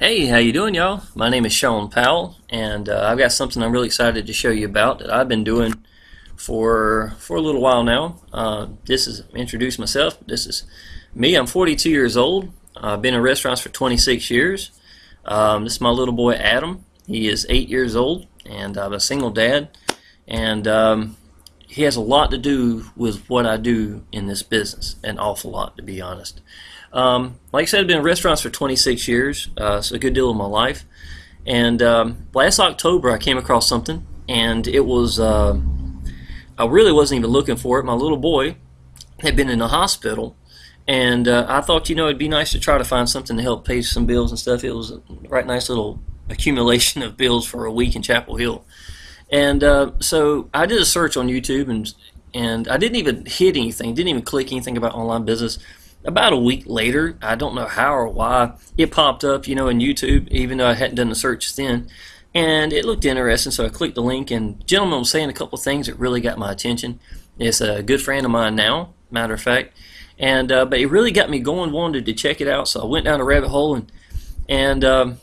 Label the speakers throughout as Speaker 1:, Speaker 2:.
Speaker 1: Hey, how you doing, y'all? My name is Shawn Powell, and I've got something I'm really excited to show you about that I've been doing for a little while now. This is introduce myself. This is me. I'm 42 years old. I've been in restaurants for 26 years. This is my little boy Adam. He is 8 years old, and I'm a single dad. And he has a lot to do with what I do in this business, an awful lot, to be honest. Like I said, I've been in restaurants for 26 years, so a good deal of my life. And last October I came across something, and it was, I really wasn't even looking for it. My little boy had been in the hospital, and I thought, it'd be nice to try to find something to help pay some bills and stuff. It was a right nice little accumulation of bills for a week in Chapel Hill. And so I did a search on YouTube, and I didn't even hit anything, didn't even click anything about online business. About a week later, I don't know how or why, it popped up, in YouTube, even though I hadn't done the search then. And it looked interesting, so I clicked the link, and the gentleman was saying a couple of things that really got my attention. It's a good friend of mine now, matter of fact. And but it really got me going, wanted to check it out, so I went down a rabbit hole, and I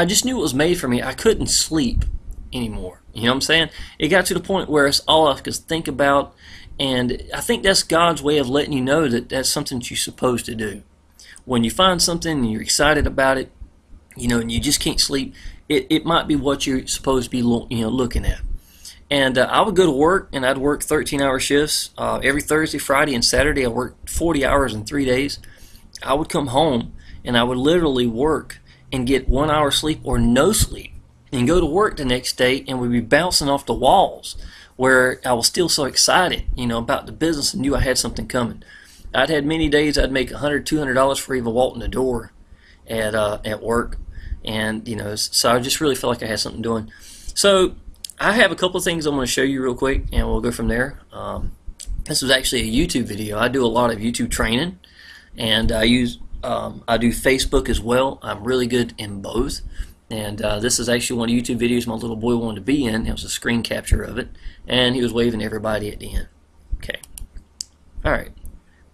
Speaker 1: just knew it was made for me. I couldn't sleep anymore. You know what I'm saying? It got to the point where it's all I could think about. And I think that's God's way of letting you know that that's something that you're supposed to do. When you find something and you're excited about it, and you just can't sleep, it might be what you're supposed to be looking at. And I would go to work, and I'd work 13-hour shifts. Every Thursday, Friday, and Saturday I worked 40 hours in 3 days. I would come home, and I would literally work and get 1 hour sleep or no sleep, and go to work the next day, and we'd be bouncing off the walls, where I was still so excited, about the business, and knew I had something coming. I'd had many days I'd make $100, $200 for even walking the door at work, and so I just really felt like I had something doing. So I have a couple of things I'm going to show you real quick, and we'll go from there. This was actually a YouTube video. I do a lot of YouTube training, and I do Facebook as well. I'm really good in both. And this is actually one of the YouTube videos my little boy wanted to be in. It was a screen capture of it, and he was waving to everybody at the end. Okay. Alright.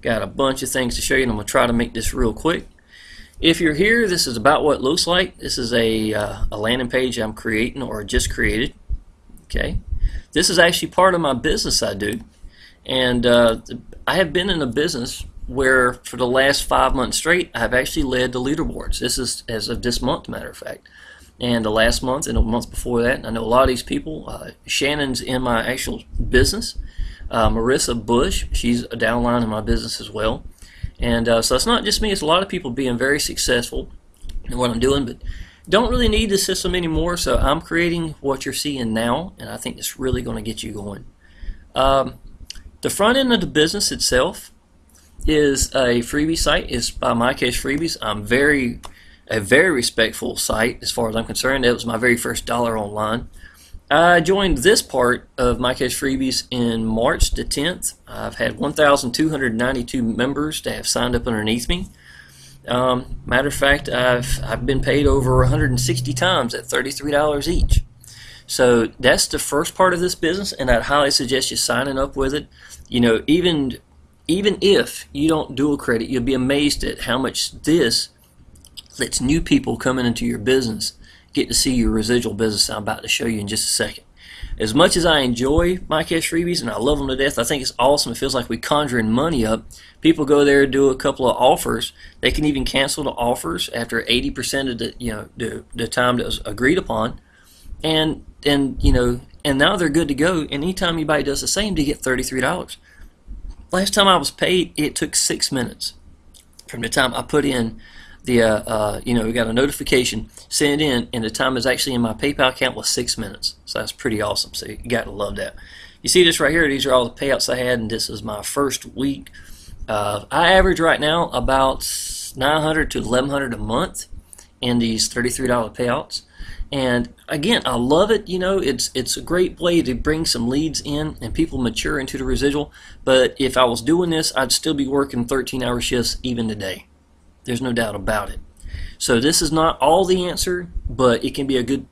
Speaker 1: Got a bunch of things to show you, and I'm going to try to make this real quick. If you're here, this is about what it looks like. This is a landing page I'm creating, or just created. Okay. This is actually part of my business I do. And I have been in a business where for the last 5 months straight, I've actually led the leaderboards. This is as of this month, matter of fact. And the last month and a month before that, and I know a lot of these people. Shannon's in my actual business. Marissa Bush, she's a downline in my business as well. And so it's not just me, it's a lot of people being very successful in what I'm doing, but don't really need the system anymore, so I'm creating what you're seeing now, and I think it's really going to get you going. The front end of the business itself is a freebie site. It's by My Cash Freebies. A very respectful site as far as I'm concerned. It was my very first dollar online. I joined this part of My Cash Freebies in March the 10th. I've had 1,292 members that have signed up underneath me. Matter of fact, I've been paid over 160 times at $33 each. So that's the first part of this business, and I'd highly suggest you signing up with it. Even if you don't dual credit, you'll be amazed at how much this lets new people coming into your business get to see your residual business I'm about to show you in just a second. As much as I enjoy My Cash Freebies and I love them to death, I think it's awesome. It feels like we're conjuring money up. People go there and do a couple of offers. They can even cancel the offers after 80% of the time that was agreed upon, and now they're good to go. And anytime anybody does the same, they get $33. Last time I was paid, it took 6 minutes from the time I put in the, we got a notification, sent it in, and the time is actually in my PayPal account was 6 minutes. So that's pretty awesome. So you got to love that. You see this right here? These are all the payouts I had, and this is my first week. I average right now about $900 to $1,100 a month in these $33 payouts. And again, I love it. It's a great way to bring some leads in and people mature into the residual. But if I was doing this, I'd still be working 13-hour shifts even today. There's no doubt about it. So this is not all the answer, but it can be a good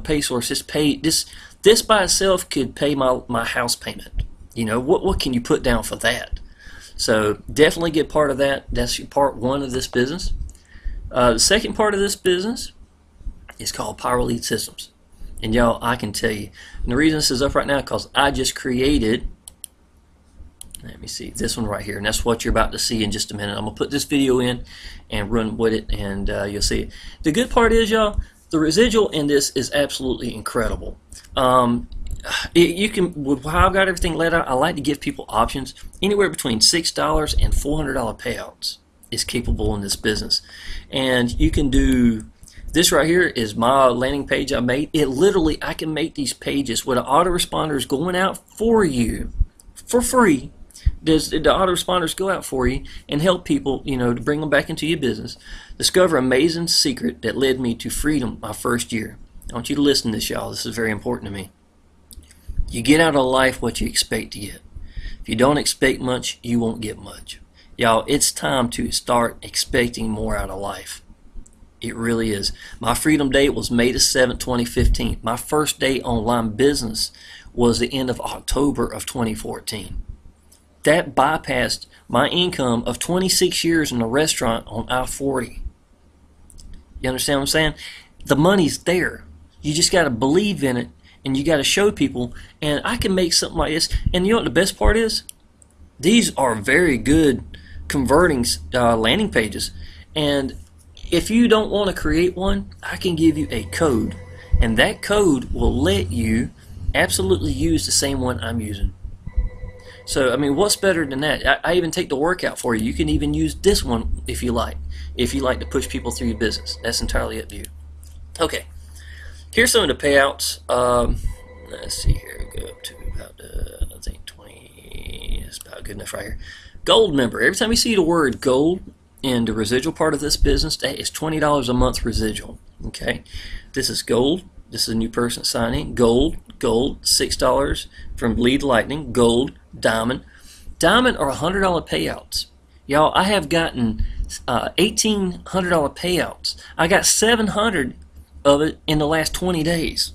Speaker 1: pay source. This by itself could pay my house payment. What can you put down for that? So definitely get part of that. That's part one of this business. The second part of this business is called Power Lead Systems. And y'all, I can tell you, and the reason this is up right now is because I just created, let me see, this one right here, and that's what you're about to see in just a minute. I'm going to put this video in and run with it, and you'll see it. The good part is, y'all, the residual in this is absolutely incredible. You can, with how I've got everything laid out, I like to give people options. Anywhere between $6 and $400 payouts is capable in this business. And you can do, this right here is my landing page I made. It literally, I can make these pages where the autoresponders going out for you for free. The autoresponders go out for you and help people, you know, to bring them back into your business. Discover an amazing secret that led me to freedom my first year. I want you to listen to this, y'all. This is very important to me. You get out of life what you expect to get. If you don't expect much, you won't get much. Y'all, it's time to start expecting more out of life. It really is. My freedom date was May the 7th, 2015. My first day online business was the end of October of 2014. That bypassed my income of 26 years in a restaurant on I-40. You understand what I'm saying? The money's there. You just got to believe in it, and you got to show people, and I can make something like this. And you know what the best part is? These are very good converting landing pages. And if you don't want to create one, I can give you a code, and that code will let you absolutely use the same one I'm using. So, I mean, what's better than that? I even take the workout for you. You can even use this one if you like. If you like to push people through your business. That's entirely up to you. Okay. Here's some of the payouts. Let's see here. Go up to about, I think 20. That's about good enough right here. Gold member. Every time you see the word gold in the residual part of this business, that is $20 a month residual. Okay. This is gold. This is a new person signing. Gold, $6 from Lead Lightning. Gold, diamond. Diamond are $100 payouts. Y'all, I have gotten $1,800 payouts. I got 700 of it in the last 20 days.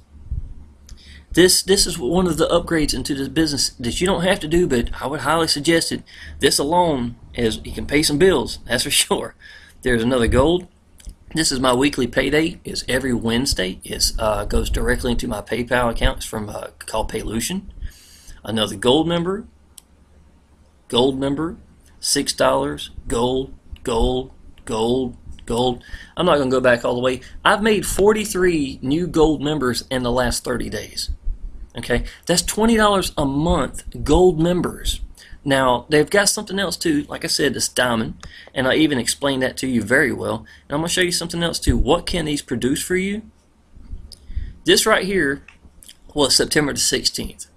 Speaker 1: This is one of the upgrades into this business that you don't have to do, but I would highly suggest it. This alone is, you can pay some bills, that's for sure. There's another gold. This is my weekly payday. It's every Wednesday. It goes directly into my PayPal account. It's from called Paylution. Another gold member, $6, gold. I'm not going to go back all the way. I've made 43 new gold members in the last 30 days. Okay, that's $20 a month gold members. Now, they've got something else too. Like I said, this diamond, and I even explained that to you very well. And I'm going to show you something else too. What can these produce for you? This right here was September the 16th.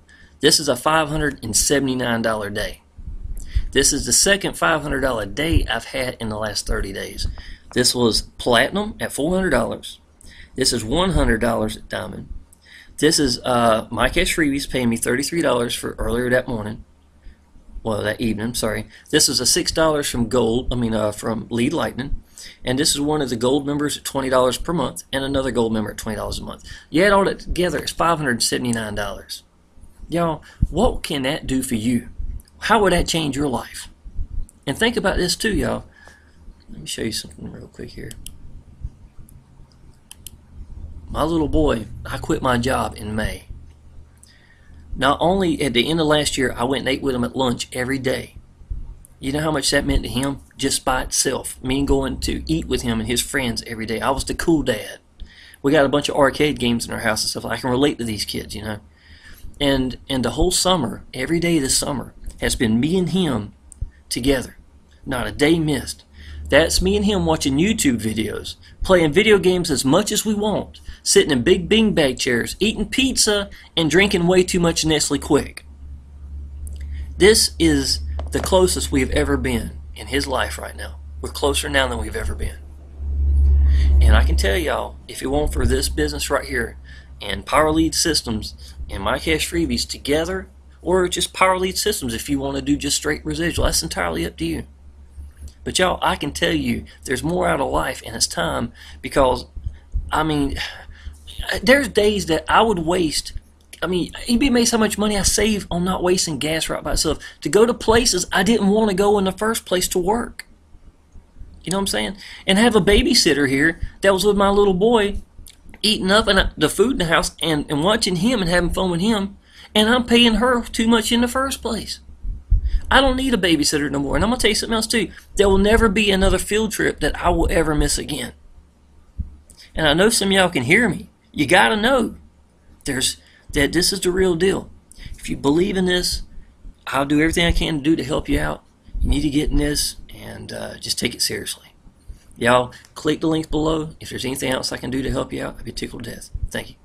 Speaker 1: This is a $579 day. This is the second $500 day I've had in the last 30 days. This was platinum at $400. This is $100 at diamond. This is my cash freebies paying me $33 for earlier that morning. Well, that evening, sorry. This is a $6 from gold, from Lead Lightning. And this is one of the gold members at $20 per month, and another gold member at $20 a month. You add all that together, it's $579. Y'all, what can that do for you? How would that change your life? And think about this too, y'all. Let me show you something real quick here. My little boy, I quit my job in May. Not only at the end of last year, I went and ate with him at lunch every day. You know how much that meant to him just by itself? Me going to eat with him and his friends every day. I was the cool dad. We got a bunch of arcade games in our house and stuff. I can relate to these kids, you know. And the whole summer, every day this summer, has been me and him together. Not a day missed. That's me and him watching YouTube videos, playing video games as much as we want, sitting in big beanbag chairs, eating pizza, and drinking way too much Nestle Quick. This is the closest we've ever been in his life right now. We're closer now than we've ever been. And I can tell y'all, if it weren't for this business right here, and Power Lead Systems, and my cash freebies together, or just Power Lead Systems if you want to do just straight residual, that's entirely up to you. But y'all, I can tell you, there's more out of life, and it's time, because, there's days that I would waste. You'd be amazed how much money I save on not wasting gas right by itself to go to places I didn't want to go in the first place to work. You know what I'm saying? And have a babysitter here that was with my little boy eating up the food in the house and watching him and having fun with him, and I'm paying her too much in the first place. I don't need a babysitter no more. And I'm going to tell you something else too. There will never be another field trip that I will ever miss again. And I know some of y'all can hear me. You got to know that this is the real deal. If you believe in this, I'll do everything I can to do to help you out. You need to get in this and just take it seriously. Y'all, click the links below. If there's anything else I can do to help you out, I'd be tickled to death. Thank you.